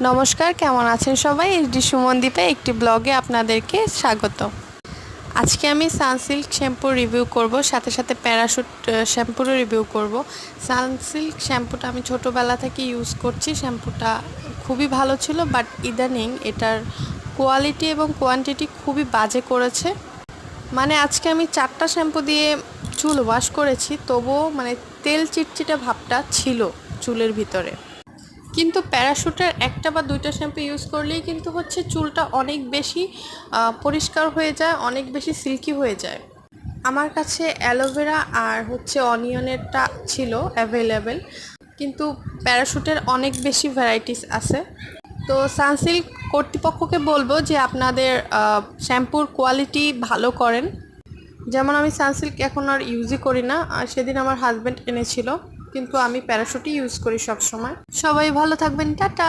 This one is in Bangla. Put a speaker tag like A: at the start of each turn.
A: নমস্কার, কেমন আছেন সবাই? এইচডি সুমনদীপে একটি ব্লগে আপনাদেরকে স্বাগত। আজকে আমি সানসিল্ক শ্যাম্পুর রিভিউ করব, সাথে সাথে প্যারাশুট শ্যাম্পুরও রিভিউ করব। সানসিল্ক শ্যাম্পুটা আমি ছোটোবেলা থেকে ইউজ করছি। শ্যাম্পুটা খুবই ভালো ছিল, বাট ইদানিং এটার কোয়ালিটি এবং কোয়ান্টিটি খুবই বাজে করেছে। মানে আজকে আমি 4টা শ্যাম্পু দিয়ে চুল ওয়াশ করেছি, তবুও মানে তেল চিটচিটে ভাবটা ছিল চুলের ভিতরে। কিন্তু প্যারাশুটের একটা বা দুইটা শ্যাম্পু ইউজ করলেই কিন্তু হচ্ছে চুলটা অনেক বেশি পরিষ্কার হয়ে যায়, অনেক বেশি সিল্কি হয়ে যায়। আমার কাছে অ্যালোভেরা আর হচ্ছে অনিয়নেরটা ছিল অ্যাভেলেবেল, কিন্তু প্যারাশুটের অনেক বেশি ভ্যারাইটিস আছে। তো সানসিল্ক কর্তৃপক্ষকে বলবো যে আপনাদের শ্যাম্পুর কোয়ালিটি ভালো করেন। যেমন আমি সানসিল্ক এখন আর ইউজই করি না, আর সেদিন আমার হাজব্যান্ড এনেছিল, কিন্তু আমি প্যারাশুটই ইউজ করি সব সময়। সবাই ভালো থাকবেন, টাটা।